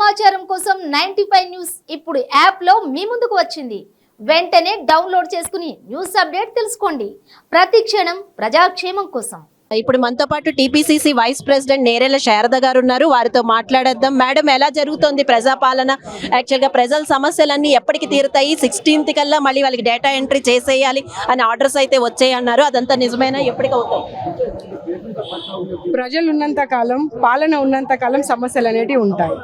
సమాచారం కోసం 95 న్యూస్ ఇప్పుడు యాప్లో మీ ముందుకు వచ్చింది. వెంటనే డౌన్లోడ్ చేసుకుని న్యూస్ అప్డేట్ తెలుసుకోండి. ప్రతి క్షణం ప్రజాక్షేమం కోసం. ఇప్పుడు మనతో పాటు TPCC vice president Nerella Sharada గారు ఉన్నారు. వారితో మాట్లాడేద్దాం. మేడం, ఎలా జరుగుతోంది ప్రజాపాలన? యాక్చువల్గా ప్రజల సమస్యలన్నీ ఎప్పటికి తీరుతాయి? 16th కల్లా మళ్ళీ వాళ్ళకి డేటా ఎంట్రీ చేసేయాలి అని ఆర్డర్స్ అయితే వచ్చాయి అన్నారు. అదంతా నిజమేనా? ఎప్పటికి అవుతాయి? ప్రజలు ఉన్నంత కాలం, పాలన ఉన్నంత కాలం సమస్యలు అనేటివి ఉంటాయి.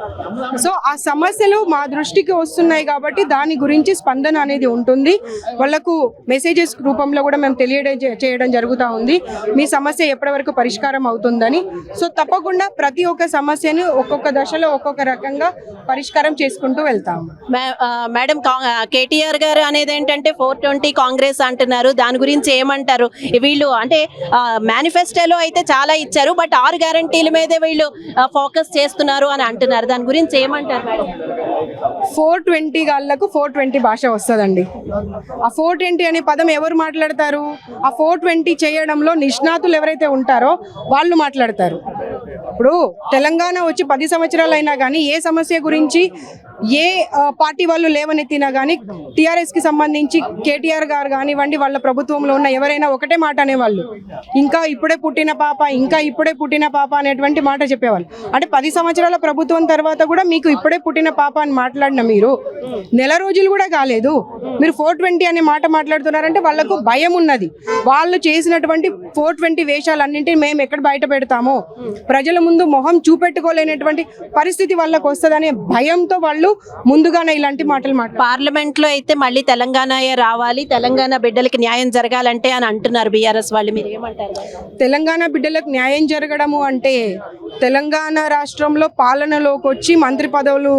సో ఆ సమస్యలు మా దృష్టికి వస్తున్నాయి కాబట్టి దాని గురించి స్పందన అనేది ఉంటుంది. వాళ్ళకు మెసేజెస్ రూపంలో కూడా మేము చేయడం జరుగుతూ ఉంది, మీ సమస్య ఎప్పటి వరకు పరిష్కారం అవుతుందని. సో తప్పకుండా ప్రతి ఒక్క సమస్యను ఒక్కొక్క దశలో ఒక్కొక్క రకంగా పరిష్కారం చేసుకుంటూ వెళ్తాము. మేడం, కేటీఆర్ గారు అనేది ఏంటంటే 420 కాంగ్రెస్ అంటున్నారు. దాని గురించి ఏమంటారు? వీళ్ళు అంటే మేనిఫెస్టోలో అయితే చాలా ఇచ్చారు, బట్ 6 గ్యారంటీల మీదే వీళ్ళు ఫోకస్ చేస్తున్నారు అని అంటున్నారు. దాని గురించి ఏమంటారు మేడం? 420 గాళ్లకు 420 భాష వస్తుందండి. ఆ 420 అనే పదం ఎవరు మాట్లాడతారు? ఆ 420 చేయడంలో నిష్ణాతులు ఎవరైతే ఉంటారో వాళ్ళు మాట్లాడతారు. ఇప్పుడు తెలంగాణ వచ్చి 10 సంవత్సరాలు అయినా కానీ ఏ సమస్య గురించి ఏ పార్టీ వాళ్ళు లేవనెత్తినా కానీ టీఆర్ఎస్కి సంబంధించి కేటీఆర్ గారు కానివ్వండి, వాళ్ళ ప్రభుత్వంలో ఉన్న ఎవరైనా ఒకటే మాట అనేవాళ్ళు, ఇంకా ఇప్పుడే పుట్టిన పాప, ఇంకా ఇప్పుడే పుట్టిన పాప అనేటువంటి మాట చెప్పేవాళ్ళు. అంటే 10 సంవత్సరాల ప్రభుత్వం తర్వాత కూడా మీకు ఇప్పుడే పుట్టిన పాప అని మాట్లాడిన మీరు నెల రోజులు కూడా కాలేదు, మీరు 420 అనే మాట మాట్లాడుతున్నారంటే వాళ్ళకు భయం ఉన్నది. వాళ్ళు చేసినటువంటి 420 వేషాలన్నింటినీ మేము ఎక్కడ బయట పెడతామో, ప్రజల ముందు మొహం చూపెట్టుకోలేనటువంటి పరిస్థితి వాళ్ళకు వస్తుందనే భయంతో వాళ్ళు ముందుగానే ఇలాంటి మాటలు పార్లమెంట్ లో అయితే మళ్ళీ తెలంగాణ రావాలి, తెలంగాణ బిడ్డలకి న్యాయం జరగాలంటే అని అంటున్నారు బీఆర్ఎస్ వాళ్ళు. మీరు ఏమంటారు? తెలంగాణ బిడ్డలకు న్యాయం జరగడము అంటే తెలంగాణ రాష్ట్రంలో పాలనలోకి వచ్చి మంత్రి పదవులు,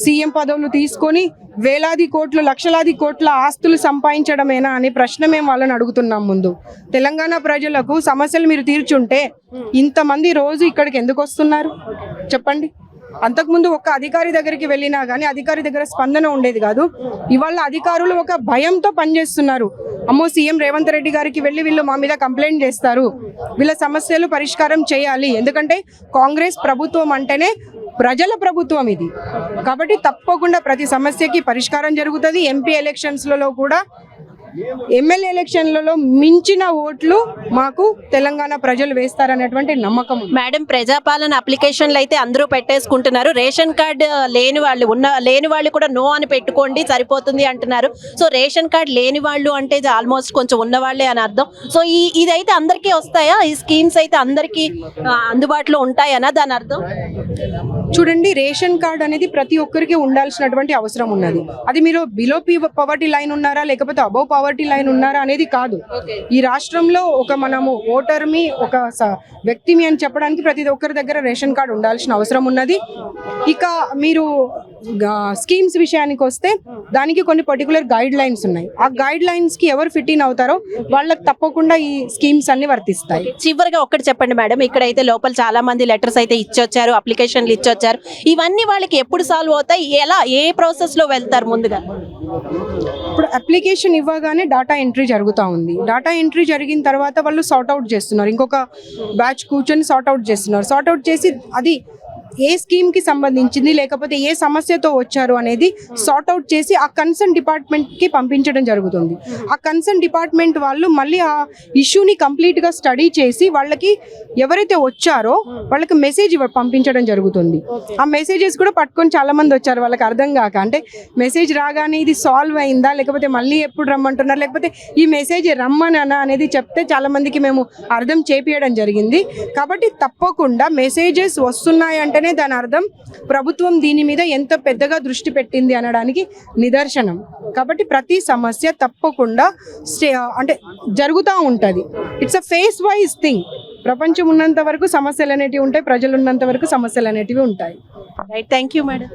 సీఎం పదవులు తీసుకొని వేలాది కోట్లు, లక్షలాది కోట్ల ఆస్తులు సంపాదించడమేనా అనే ప్రశ్న మేము వాళ్ళని అడుగుతున్నాం. ముందు తెలంగాణ ప్రజలకు సమస్యలు మీరు తీర్చుంటే ఇంతమంది రోజు ఇక్కడికి ఎందుకు వస్తున్నారు చెప్పండి? అంతకుముందు ఒక్క అధికారి దగ్గరికి వెళ్ళినా కానీ అధికారి దగ్గర స్పందన ఉండేది కాదు. ఇవాళ అధికారులు ఒక భయంతో పనిచేస్తున్నారు. అమ్మో, సీఎం రేవంత్ రెడ్డి గారికి వెళ్ళి వీళ్ళు మా మీద కంప్లైంట్ చేస్తారు, వీళ్ళ సమస్యలు పరిష్కారం చేయాలి. ఎందుకంటే కాంగ్రెస్ ప్రభుత్వం అంటేనే ప్రజల ప్రభుత్వం ఇది. కాబట్టి తప్పకుండా ప్రతి సమస్యకి పరిష్కారం జరుగుతుంది. ఎంపీ ఎలక్షన్స్లలో కూడా, ఎమ్మెల్యే ఎలక్షన్లలో మించిన ఓట్లు మాకు తెలంగాణ ప్రజలు వేస్తారనేటువంటి నమ్మకం. మేడం, ప్రజాపాలన అప్లికేషన్లు అయితే అందరూ పెట్టేసుకుంటున్నారు. రేషన్ కార్డు లేని వాళ్ళు కూడా నో అని పెట్టుకోండి సరిపోతుంది అంటున్నారు. సో రేషన్ కార్డు లేని వాళ్ళు అంటే ఆల్మోస్ట్ కొంచెం ఉన్నవాళ్లే అని అర్థం. సో ఇదైతే అందరికీ వస్తాయా? ఈ స్కీమ్స్ అయితే అందరికీ అందుబాటులో ఉంటాయనా దాని అర్థం? చూడండి, రేషన్ కార్డు అనేది ప్రతి ఒక్కరికి ఉండాల్సినటువంటి అవసరం ఉన్నది. అది మీరు బిలో పవర్టీ లైన్ ఉన్నారా లేకపోతే అబౌవ్ పవర్టీ లైన్ ఉన్నారా అనేది కాదు. ఈ రాష్ట్రంలో ఒక మనము ఓటర్మి, ఒక వ్యక్తిమి అని చెప్పడానికి ప్రతి ఒక్కరి దగ్గర రేషన్ కార్డు ఉండాల్సిన అవసరం ఉన్నది. ఇక మీరు స్కీమ్స్ విషయానికి వస్తే దానికి కొన్ని పర్టికులర్ గైడ్ లైన్స్ ఉన్నాయి. ఆ గైడ్ లైన్స్ కి ఎవరు ఫిట్ ఇన్ అవుతారో వాళ్ళకి తప్పకుండా ఈ స్కీమ్స్ అన్ని వర్తిస్తాయి. చివరిగా ఒక్కటి చెప్పండి మేడం, ఇక్కడైతే లోపల చాలా మంది లెటర్స్ అయితే ఇచ్చొచ్చారు, అప్లికేషన్లు ఇచ్చొచ్చారు. ఇవన్నీ వాళ్ళకి ఎప్పుడు సాల్వ్ అవుతాయి? ఎలా, ఏ ప్రాసెస్ లో వెళ్తారు ముందుగా? ఇప్పుడు అప్లికేషన్ ఇవ్వగానే డాటా ఎంట్రీ జరుగుతూ ఉంది. డాటా ఎంట్రీ జరిగిన తర్వాత వాళ్ళు సార్ట్అవుట్ చేస్తున్నారు, ఇంకొక బ్యాచ్ కూర్చొని సార్ట్అవుట్ చేస్తున్నారు. సార్ట్అవుట్ చేసి అది ఏ స్కీమ్కి సంబంధించింది లేకపోతే ఏ సమస్యతో వచ్చారు అనేది సార్ట్అవుట్ చేసి ఆ కన్సర్న్ డిపార్ట్మెంట్కి పంపించడం జరుగుతుంది. ఆ కన్సర్న్ డిపార్ట్మెంట్ వాళ్ళు మళ్ళీ ఆ ఇష్యూని కంప్లీట్గా స్టడీ చేసి వాళ్ళకి ఎవరైతే వచ్చారో వాళ్ళకి మెసేజ్ పంపించడం జరుగుతుంది. ఆ మెసేజెస్ కూడా పట్టుకొని చాలామంది వచ్చారు, వాళ్ళకి అర్థం కాక. అంటే మెసేజ్ రాగానే ఇది సాల్వ్ అయిందా లేకపోతే మళ్ళీ ఎప్పుడు రమ్మంటున్నారు లేకపోతే ఈ మెసేజ్ రమ్మననా అనేది చెప్తే చాలామందికి మేము అర్థం చేపియడం జరిగింది. కాబట్టి తప్పకుండా మెసేజెస్ వస్తున్నాయంటేనే దాని అర్థం ప్రభుత్వం దీని మీద ఎంత పెద్దగా దృష్టి పెట్టింది అనడానికి నిదర్శనం. కాబట్టి ప్రతి సమస్య తప్పకుండా అంటే జరుగుతూ ఉంటుంది. It's a face wise thing. ప్రపంచం ఉన్నంత వరకు సమస్యలు అనేటివి ఉంటాయి, ప్రజలు ఉన్నంత వరకు సమస్యలు అనేటివి ఉంటాయి. Right, thank you madam.